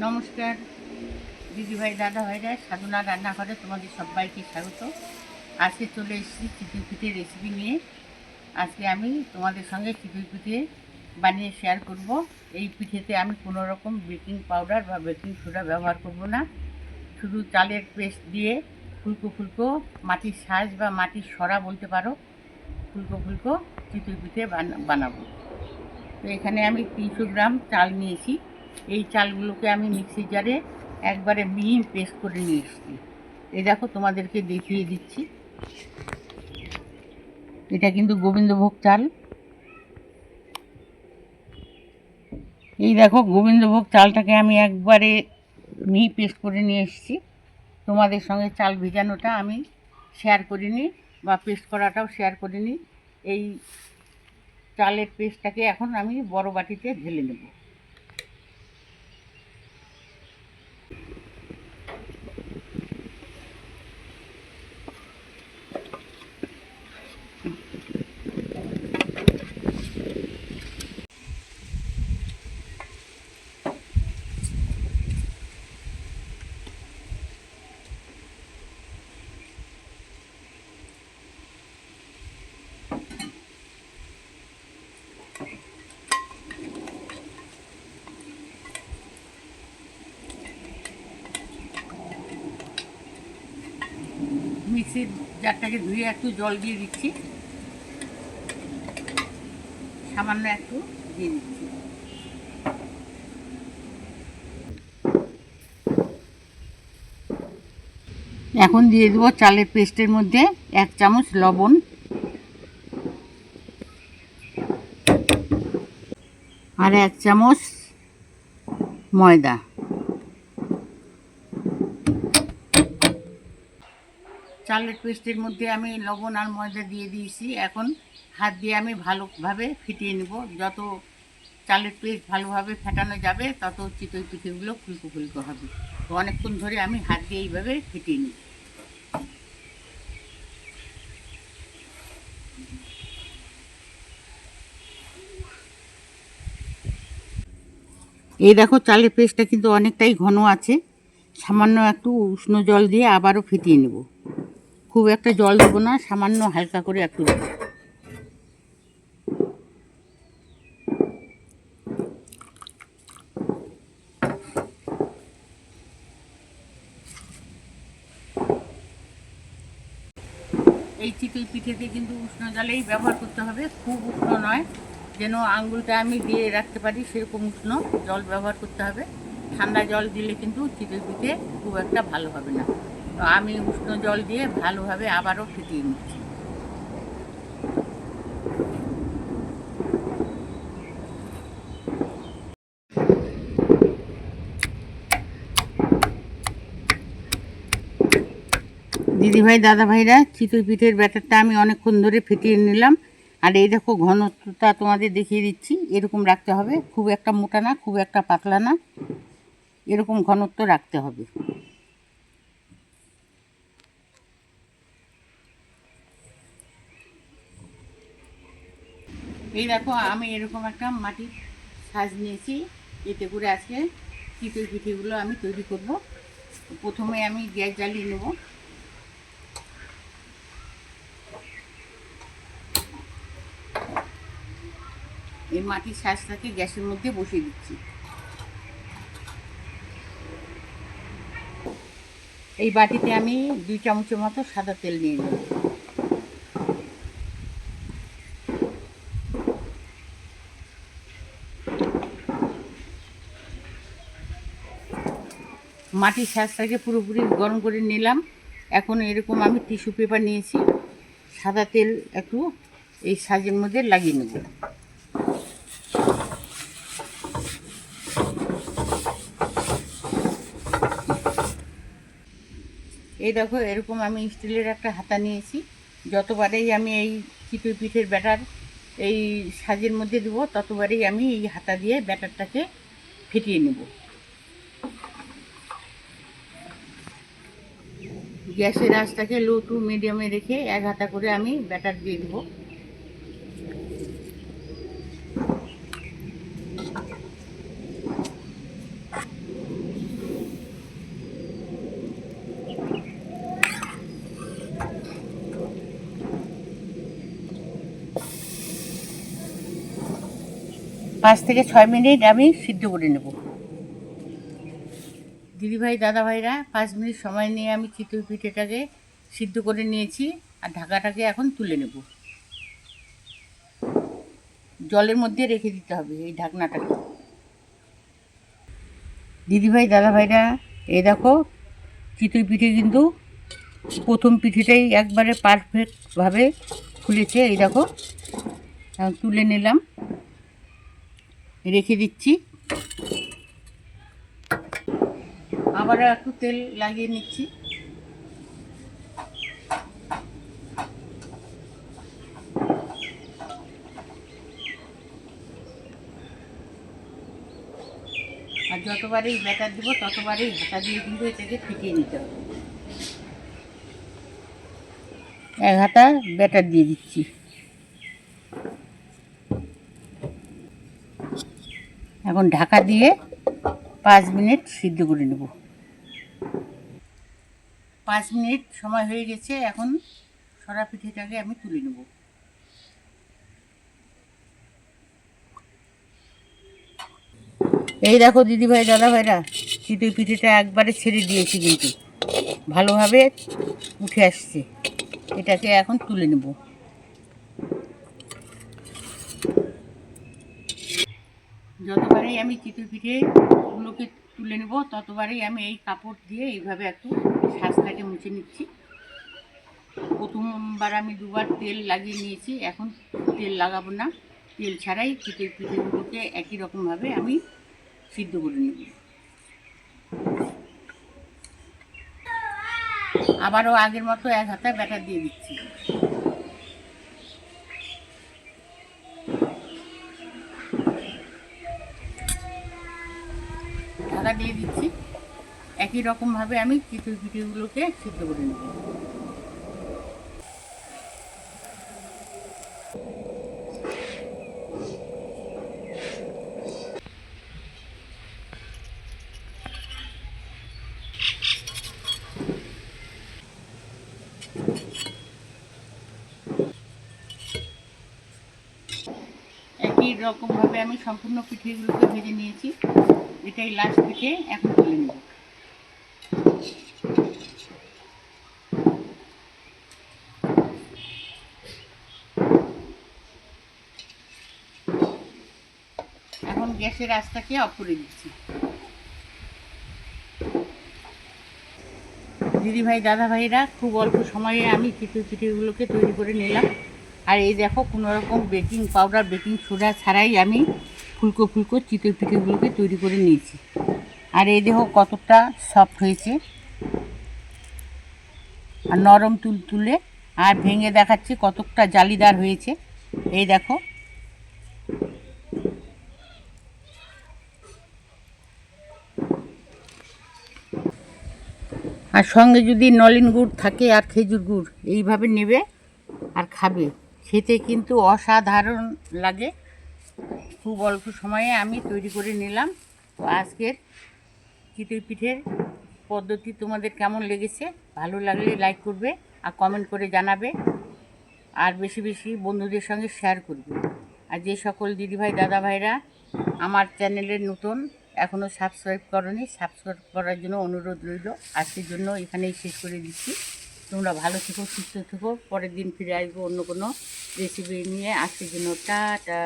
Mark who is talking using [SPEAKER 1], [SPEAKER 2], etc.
[SPEAKER 1] নমস্কার দিদিভাই দাদা ভাইরা, সাধনা রান্নাঘরে তোমাদের সবাইকে স্বাগত। আজকে চলে এসেছি চিতই পিঠের রেসিপি নিয়ে। আজকে আমি তোমাদের সঙ্গে চিতই পিঠে বানিয়ে শেয়ার করব। এই পিঠেতে আমি কোনো রকম বেকিং পাউডার বা বেকিং সোডা ব্যবহার করব না। শুধু চালের পেস্ট দিয়ে ফুলকো ফুলকো মাটির সাজ বা মাটির সরা বলতে পারো, ফুলকো ফুলকো চিতই পিঠে বানাবো। তো এখানে আমি 300 গ্রাম চাল নিয়েছি। এই চালগুলোকে আমি মিক্সির জারে একবারে মিহি পেস্ট করে নিয়ে এসেছি। এই দেখো, তোমাদেরকে দেখিয়ে দিচ্ছি। এটা কিন্তু গোবিন্দভোগ চাল। এই দেখো, গোবিন্দভোগ চালটাকে আমি একবারে মিহি পেস্ট করে নিয়ে এসেছি। তোমাদের সঙ্গে চাল ভেজানোটা আমি শেয়ার করিনি বা পেস্ট করাটাও শেয়ার করিনি। এই চালের পেস্টটাকে এখন আমি বড় বাটিতে ঢেলে নেব। মিক্সির জারটাকে ধুয়ে একটু জল দিয়ে দিচ্ছি, সামান্য একটু দিয়ে দিচ্ছি। এখন দিয়ে দেবো চালের পেস্টের মধ্যে 1 চামচ লবণ, আর 1 চামচ ময়দা। চালের পেস্টের মধ্যে আমি লবণ আর ময়দা দিয়ে দিয়েছি। এখন হাত দিয়ে আমি ভালোভাবে ফেটিয়ে নেব। যত চালের পেস্ট ভালোভাবে ফেটানো যাবে তত চিতই পিঠেগুলো ফুলকো ফুলকো হবে। তো অনেকক্ষণ ধরে আমি হাত দিয়ে এইভাবে ফেটিয়ে নিই। এই দেখো, চালের পেস্টটা কিন্তু অনেকটাই ঘন আছে। সামান্য একটু উষ্ণ জল দিয়ে আবারও ফেটিয়ে নেব। খুব একটা জল দেবো না, সামান্য হালকা করে একটু দেবো। এই চিতই পিঠেতে কিন্তু উষ্ণ জলেই ব্যবহার করতে হবে, খুব উষ্ণ নয়, যেন আঙুলটা আমি দিয়ে রাখতে পারি সেরকম উষ্ণ জল ব্যবহার করতে হবে। ঠান্ডা জল দিলে কিন্তু চিতই পিঠে খুব একটা ভালো হবে না। তো আমি উষ্ণ জল দিয়ে ভালোভাবে আবারও ফেটিয়ে নিচ্ছি। দিদিভাই দাদা ভাইরা, চিতই পিঠের ব্যাটারটা আমি অনেকক্ষণ ধরে ফেটিয়ে নিলাম। আর এই দেখো, ঘনত্বটা তোমাদের দেখিয়ে দিচ্ছি। এরকম রাখতে হবে, খুব একটা মোটা না, খুব একটা পাতলা না, এরকম ঘনত্ব রাখতে হবে। এই দেখো, আমি এরকম একটা মাটির সাজ নিয়েছি। এতে করে আজকে চিতই পিঠেগুলো আমি তৈরি করব। প্রথমে আমি গ্যাস জ্বালিয়ে নেব। এই মাটির সাজটাকে গ্যাসের মধ্যে বসিয়ে দিচ্ছি। এই বাটিতে আমি 2 চামচের মতো সাদা তেল নিয়ে নেব। মাটির সাজটাকে পুরোপুরি গরম করে নিলাম। এখন এরকম আমি টিস্যু পেপার নিয়েছি, সাদা তেল একটু এই সাজের মধ্যে লাগিয়ে নেব। এই দেখো, এরকম আমি স্টিলের একটা হাতা নিয়েছি। যতবারেই আমি এই চিতই পিঠের ব্যাটার এই সাজের মধ্যে দেবো, ততবারেই আমি এই হাতা দিয়ে ব্যাটারটাকে ফেটিয়ে নেব। গ্যাসের আঁচটাকে লো টু মিডিয়ামে রেখে 1 হাতা করে আমি ব্যাটার দিয়ে দেবো। 5 থেকে 6 মিনিট আমি সিদ্ধ করে নেব। দিদিভাই দাদাভাইরা 5 মিনিট সময় নিয়ে আমি চিতই পিঠেটাকে সিদ্ধ করে নিয়েছি, আর ঢাকাটাকে এখন তুলে নেব। জলের মধ্যে রেখে দিতে হবে এই ঢাকনাটাকে। দিদিভাই দাদাভাইরা, এই দেখো চিতই পিঠে কিন্তু প্রথম পিঠেটাই একবারে পারফেক্টভাবে ফুলেছে। এই দেখো তুলে নিলাম, রেখে দিচ্ছি। আবার একটু তেল লাগিয়ে নিচ্ছি। আর যতবারই ব্যাটার দিব ততবারই হাতা দিয়ে কিন্তু এটাকে ফিটিয়ে নিতে হবে। এক হাতা ব্যাটার দিয়ে দিচ্ছি। এখন ঢাকা দিয়ে 5 মিনিট সিদ্ধ করে নেব। 5 মিনিট সময় হয়ে গেছে, এখন সরা পিঠেটাকে আমি তুলে নেব। এই দেখো দিদিভাই দাদাভাইরা, চিতই পিঠেটা একবারে ছেড়ে দিয়েছি, কিন্তু ভালোভাবে উঠে আসছে। এটাকে এখন তুলে নেব। যতবারই আমি চিতই পিঠেগুলোকে তুলে নেব ততবারই আমি এই কাপড় দিয়ে এইভাবে একটু শাঁসটাকে মুছে নিচ্ছি। প্রথমবার আমি 2বার তেল লাগিয়ে নিয়েছি, এখন তেল লাগাবো না। তেল ছাড়াই চিতই পিঠেগুলোকে একই রকমভাবে আমি সিদ্ধ করে নেব। আবারও আগের মতো এক হাতা ব্যাটার দিয়ে দিচ্ছি। ঢাকা দিয়ে দিচ্ছি। একই রকমভাবে আমি চিতই পিঠেগুলোকে সিদ্ধ করে নেব। একই রকমভাবে আমি সম্পূর্ণ পিঠেগুলোকে ভেজে নিয়েছি। এটাই লাস্ট পিঠে, এখন তুলে নেব। এখন গ্যাসের আঁচটাকে অফ করে দিচ্ছি। দিদিভাই দাদাভাইরা, খুব অল্প সময়ে আমি চিতই পিঠেগুলোকে তৈরি করে নিলাম। আর এই দেখো, কোনো রকম বেকিং পাউডার বেকিং সোডা ছাড়াই আমি ফুলকো ফুলকো চিতই পিঠেগুলোকে তৈরি করে নিয়েছি। আর এই দেখো কতটা সফট হয়েছে আর নরম তুলতুলে। আর ভেঙে দেখাচ্ছি কতটা জালিদার হয়েছে। এই দেখো, আর সঙ্গে যদি নলেন গুড় থাকে আর খেজুর গুড় এইভাবে নেবে আর খাবে, খেতে কিন্তু অসাধারণ লাগে। খুব অল্প সময়ে আমি তৈরি করে নিলাম। তো আজকের চিতই পিঠের পদ্ধতি তোমাদের কেমন লেগেছে? ভালো লাগলে লাইক করবে আর কমেন্ট করে জানাবে, আর বেশি বেশি বন্ধুদের সঙ্গে শেয়ার করবে। আর যে সকল দিদিভাই দাদাভাইরা আমার চ্যানেলের নতুন, এখনও সাবস্ক্রাইব করনি, সাবস্ক্রাইব করার জন্য অনুরোধ রইল। আজকের জন্য এখানেই শেষ করে দিচ্ছি। তোমরা ভালো থেকো, সুস্থ থেকো। পরের দিন ফিরে আসবো অন্য কোনো রেসিপি নিয়ে। আজকের জন্য টাটা।